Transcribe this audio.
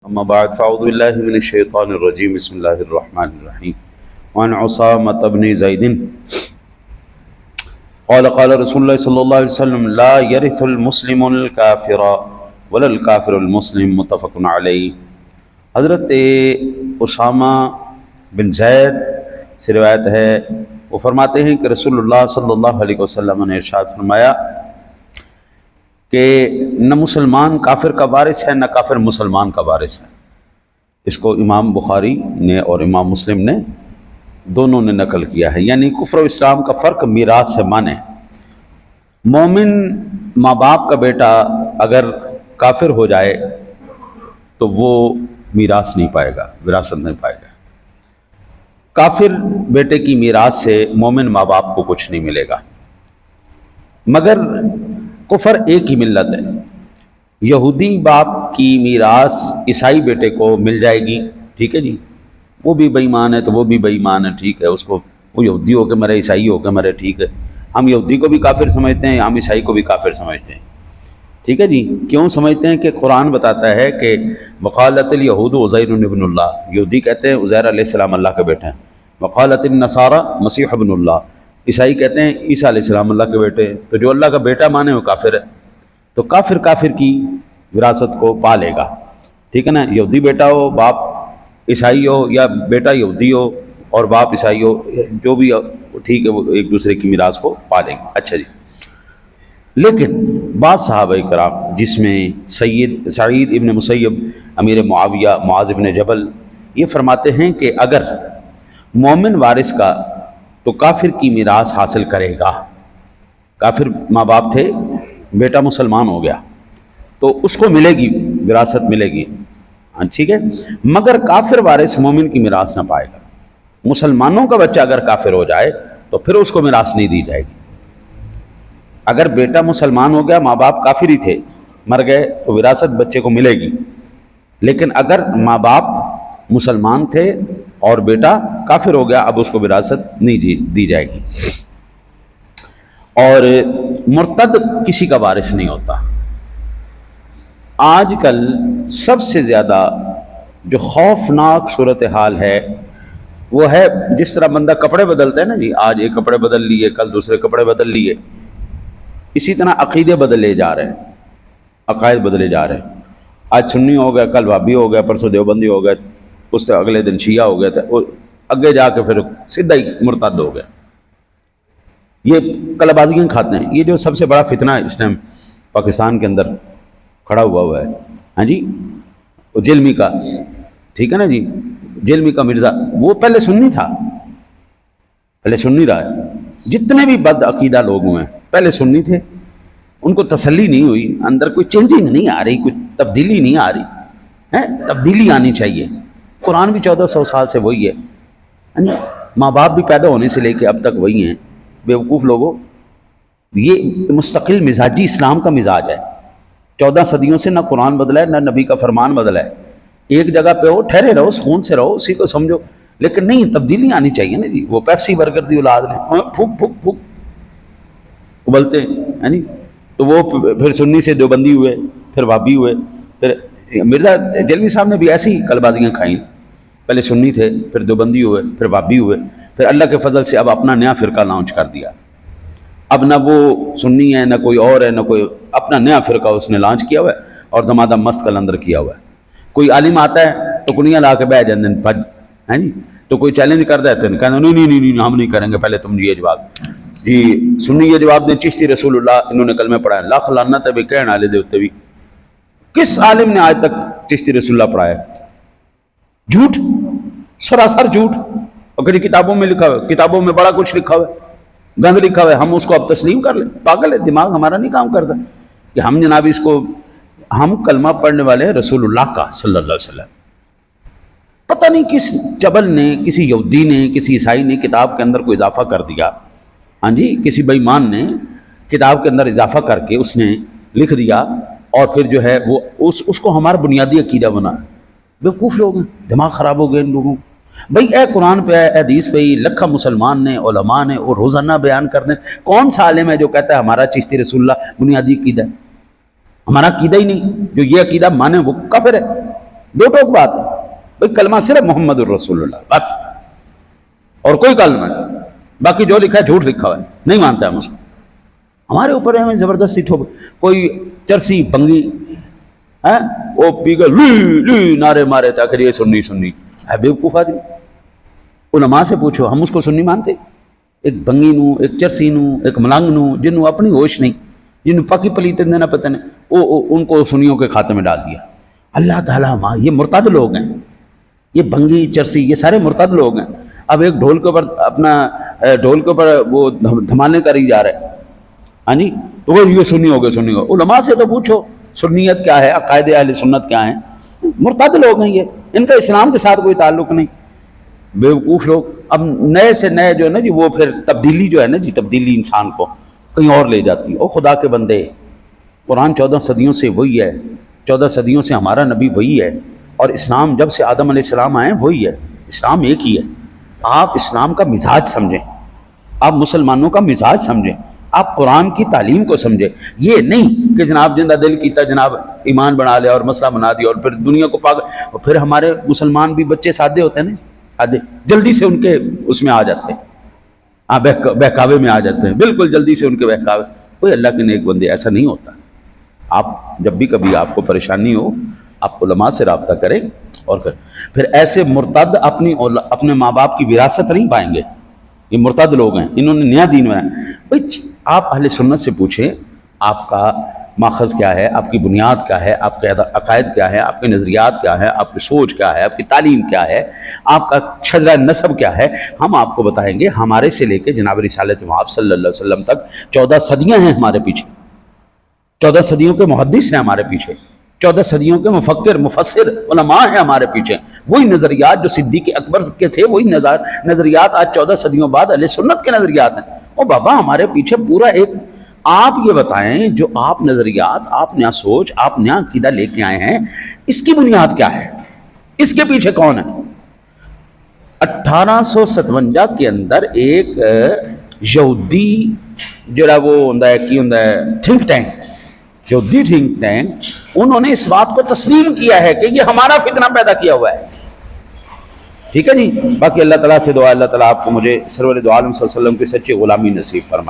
اما بعد فاعوذ باللہ من الشیطان الرجیم بسم اللہ الرحمن الرحیم وعن عصامۃ بن زید قال قال رسول اللہ صلی اللہ علیہ وسلم لا يرث المسلم الکافر ولا الکافر المسلم متفق علیہ۔ حضرت اسامہ بن زید سے روایت ہے، وہ فرماتے ہیں کہ رسول اللہ صلی اللہ علیہ وسلم نے ارشاد فرمایا کہ نہ مسلمان کافر کا وارث ہے نہ کافر مسلمان کا وارث ہے۔ اس کو امام بخاری نے اور امام مسلم نے دونوں نے نقل کیا ہے، یعنی کفر و اسلام کا فرق میراث سے مانے۔ مومن ماں باپ کا بیٹا اگر کافر ہو جائے تو وہ میراث نہیں پائے گا، وراثت نہیں پائے گا۔ کافر بیٹے کی میراث سے مومن ماں باپ کو کچھ نہیں ملے گا، مگر کفر ایک ہی ملت ہے۔ یہودی باپ کی میراث عیسائی بیٹے کو مل جائے گی، ٹھیک ہے جی، وہ بھی بے ایمان ہے تو وہ بھی بے ایمان ہے، ٹھیک ہے، اس کو وہ یہودی ہو کے مرے عیسائی ہو کے مرے، ٹھیک ہے۔ ہم یہودی کو بھی کافر سمجھتے ہیں، ہم عیسائی کو بھی کافر سمجھتے ہیں، ٹھیک ہے جی۔ کیوں سمجھتے ہیں کہ قرآن بتاتا ہے کہ وقالت الیہود عزیر ابن اللہ، یہودی کہتے ہیں عزیر علیہ السلام اللہ کے بیٹے ہیں، وقالت النصارى مسیح ابن اللہ، عیسائی کہتے ہیں عیسیٰ علیہ السلام اللہ کے بیٹے ہیں۔ تو جو اللہ کا بیٹا مانے وہ کافر ہے، تو کافر کافر کی وراثت کو پا لے گا، ٹھیک ہے نا۔ یہودی بیٹا ہو، باپ عیسائی ہو، یا بیٹا یہودی ہو اور باپ عیسائی ہو، جو بھی ہو، ٹھیک ہے، وہ ایک دوسرے کی میراث کو پا لیں گے۔ اچھا جی، لیکن بعض صحابہ کرام جس میں سعید ابن مسیب، امیر معاویہ، معاذ ابن جبل، یہ فرماتے ہیں کہ اگر مومن وارث کا تو کافر کی میراث حاصل کرے گا۔ کافر ماں باپ تھے، بیٹا مسلمان ہو گیا تو اس کو ملے گی، وراثت ملے گی، ہاں ٹھیک ہے، مگر کافر وارث مومن کی میراث نہ پائے گا۔ مسلمانوں کا بچہ اگر کافر ہو جائے تو پھر اس کو میراث نہیں دی جائے گی۔ اگر بیٹا مسلمان ہو گیا، ماں باپ کافر ہی تھے، مر گئے، تو وراثت بچے کو ملے گی، لیکن اگر ماں باپ مسلمان تھے اور بیٹا کافر ہو گیا، اب اس کو وراثت نہیں دی جائے گی۔ اور مرتد کسی کا وارث نہیں ہوتا۔ آج کل سب سے زیادہ جو خوفناک صورتحال ہے وہ ہے، جس طرح بندہ کپڑے بدلتا ہے نا جی، آج ایک کپڑے بدل لیے، کل دوسرے کپڑے بدل لیے، اسی طرح عقیدے بدلے جا رہے ہیں، عقائد بدلے جا رہے ہیں۔ آج سنی ہو گیا، کل وہابی ہو گیا، پرسوں دیوبندی ہو گیا، اس سے اگلے دن شیعہ ہو گیا تھا، اگے جا کے پھر سیدھا ہی مرتد ہو گیا۔ یہ کلبازیاں کھاتے ہیں۔ یہ جو سب سے بڑا فتنہ ہے اس ٹائم پاکستان کے اندر کھڑا ہوا ہے، ہاں جی، وہ جلمی کا، ٹھیک ہے نا جی، جلمی کا مرزا، وہ پہلے سنی تھا، پہلے سنی رہا ہے۔ جتنے بھی بد عقیدہ لوگ ہوئے ہیں پہلے سنی تھے، ان کو تسلی نہیں ہوئی، اندر کوئی چینجنگ نہیں آ رہی، کوئی تبدیلی نہیں آ رہی ہے، تبدیلی آنی چاہیے۔ قرآن بھی 1400 سال سے وہی ہے، ماں باپ بھی پیدا ہونے سے لے کے اب تک وہی ہیں۔ بیوقوف لوگوں، یہ مستقل مزاجی اسلام کا مزاج ہے۔ 14 صدیوں سے نہ قرآن بدلا ہے نہ نبی کا فرمان بدلا ہے۔ ایک جگہ پہ ہو، ٹھہرے رہو، سکون سے رہو، اسی کو سمجھو، لیکن نہیں، تبدیلی آنی چاہیے نا جی۔ وہ پیپسی برگر دی اولاد نے پھوک پھوک پھوک ابلتے ہیں نا، تو وہ پھر سنی سے دیوبندی ہوئے، پھر وہابی ہوئے، پھر مرزا جلوی صاحب نے بھی ایسی کلبازیاں کھائیں، پہلے سنی تھے، پھر دیوبندی ہوئے، پھر وہابی ہوئے، پھر اللہ کے فضل سے اب اپنا نیا فرقہ لانچ کر دیا۔ اب نہ وہ سنی ہے نہ کوئی اور ہے، نہ کوئی، اپنا نیا فرقہ اس نے لانچ کیا ہوا ہے اور دمادم مست کلندر کیا ہوا ہے۔ کوئی عالم آتا ہے تو کنیاں لا کے بہ جاندے ہیں بھج، ہیں جی، تو کوئی چیلنج کر دیتے ہیں، کہتے ہیں نہیں نہیں نہیں ہم نہیں کریں گے، پہلے تم یہ جواب جی۔ سنی یہ جواب دیں، چشتی رسول اللہ انہوں نے کلمہ پڑھا ہے، لاکھ لعنت ہے بھی کہنے والے دے اوتے بھی۔ کس عالم نے آج تک چشتی رسول اللہ پڑھایا؟ جھوٹ، سراسر جھوٹ۔ اور کتابوں میں لکھا ہوا ہے، کتابوں میں بڑا کچھ لکھا ہوا ہے، گند لکھا ہوا ہے، ہم اس کو اب تسلیم کر لیں؟ پاگل ہے، دماغ ہمارا نہیں کام کرتا کہ ہم جناب اس کو، ہم کلمہ پڑھنے والے ہیں رسول اللہ کا صلی اللہ علیہ وسلم۔ پتہ نہیں کس چبل نے، کسی یہودی نے، کسی عیسائی نے کتاب کے اندر کوئی اضافہ کر دیا، ہاں جی، کسی بے ایمان نے کتاب کے اندر اضافہ کر کے اس نے لکھ دیا، اور پھر جو ہے وہ اس کو ہمارا بنیادی عقیدہ بنا۔ بیوقوف لوگ ہیں، دماغ خراب ہو گئے ان لوگوں۔ بھئی اے قرآن پہ، اے حدیث پہ لکھا مسلمان نے، علماء نے، اور روزانہ بیان کر دیں۔ کون سا عالم ہے جو کہتا ہے ہمارا چشتی رسول اللہ بنیادی عقیدہ ہے؟ ہمارا عقیدہ ہی نہیں، جو یہ عقیدہ مانے وہ کافر ہے۔ دو ٹوک بات ہے بھائی، کلمہ صرف محمد الرسول اللہ بس، اور کوئی کلمہ نہیں، باقی جو لکھا ہے جھوٹ لکھا ہوا ہے، نہیں مانتا ہم اس کو۔ ہمارے اوپر ہمیں زبردستی کوئی چرسی بنگی وہ پی کر لی نعرے مارے تھے، آخر یہ سنی ہے بیوقوف آدمی۔ علماء سے پوچھو، ہم اس کو سنی مانتے؟ ایک بنگی نو، ایک چرسی نو، ایک ملنگ نو، جنہوں اپنی ہوش نہیں، جنہوں پاکی پلیتے دینا پتہ نہیں، ان کو سنیوں کے کھاتے میں ڈال دیا۔ اللہ تعالیٰ ماں، یہ مرتد لوگ ہیں، یہ بنگی چرسی یہ سارے مرتد لوگ ہیں۔ اب ایک ڈھول کے اوپر وہ دھمانے کری جا رہے، ہاں جی، تو وہ یہ سنی ہو گئے۔ علماء سے تو پوچھو سنیت کیا ہے، عقائد اہل سنت کیا ہیں؟ مرتد لوگ ہیں یہ، ان کا اسلام کے ساتھ کوئی تعلق نہیں، بیوقوف لوگ۔ اب نئے سے نئے جو ہے نا جی، وہ پھر تبدیلی جو ہے نا جی، تبدیلی انسان کو کہیں اور لے جاتی ہے۔ او خدا کے بندے، قرآن 14 صدیوں سے وہی ہے، 14 صدیوں سے ہمارا نبی وہی ہے، اور اسلام جب سے آدم علیہ السلام آئے وہی ہے، اسلام ایک ہی ہے۔ آپ اسلام کا مزاج سمجھیں، آپ مسلمانوں کا مزاج سمجھیں، آپ قرآن کی تعلیم کو سمجھیں۔ یہ نہیں کہ جناب جندہ دل کیتا جناب ایمان بنا لیا اور مسئلہ بنا دیا، اور پھر دنیا کو پاگل۔ اور پھر ہمارے مسلمان بھی بچے سادے ہوتے ہیں نا، سادے، جلدی سے ان کے اس میں آ جاتے ہیں، بہکاوے میں آ جاتے ہیں، بالکل جلدی سے ان کے بہکاوے۔ کوئی اللہ کے نیک بندے ایسا نہیں ہوتا۔ آپ جب بھی کبھی آپ کو پریشانی ہو، آپ علماء سے رابطہ کریں، اور پھر ایسے مرتد اپنے ماں باپ کی وراثت نہیں پائیں گے۔ یہ مرتد لوگ ہیں، انہوں نے نیا دین بنایا۔ بھائی آپ اہل سنت سے پوچھیں، آپ کا ماخذ کیا ہے، آپ کی بنیاد کیا ہے، آپ کے عقائد کیا ہے، آپ کے نظریات کیا ہے، آپ کی سوچ کیا ہے، آپ کی تعلیم کیا ہے، آپ کا شجرہ نسب کیا ہے۔ ہم آپ کو بتائیں گے۔ ہمارے سے لے کے جناب رسالت مآب صلی اللہ علیہ وسلم تک 14 صدیاں ہیں ہمارے پیچھے، 14 صدیوں کے محدث ہیں ہمارے پیچھے، 14 صدیوں کے مفکر مفسر علماء ہیں ہمارے پیچھے۔ وہی نظریات جو صدیق اکبر کے تھے، وہی نظریات آج 14 صدیوں بعد اہل سنت کے نظریات ہیں۔ او بابا، ہمارے پیچھے پورا ایک، آپ یہ بتائیں جو آپ نظریات، آپ نیا سوچ، آپ نیا عقیدہ لے کے آئے ہیں، اس کی بنیاد کیا ہے؟ اس کے پیچھے کون ہے؟ 1857 کے اندر ایک یہودی جڑا وہ ہوندا ہے کی ہوندا ہے تھنک ٹینک، یہودی تھنک ٹینک، انہوں نے اس بات کو تسلیم کیا ہے کہ یہ ہمارا فتنہ پیدا کیا ہوا ہے۔ ٹھیک ہے جی، باقی اللہ تعالیٰ سے دعا، اللہ تعالیٰ آپ کو مجھے سرور دو عالم صلی اللہ علیہ وسلم کی سچی غلامی نصیب فرمائے۔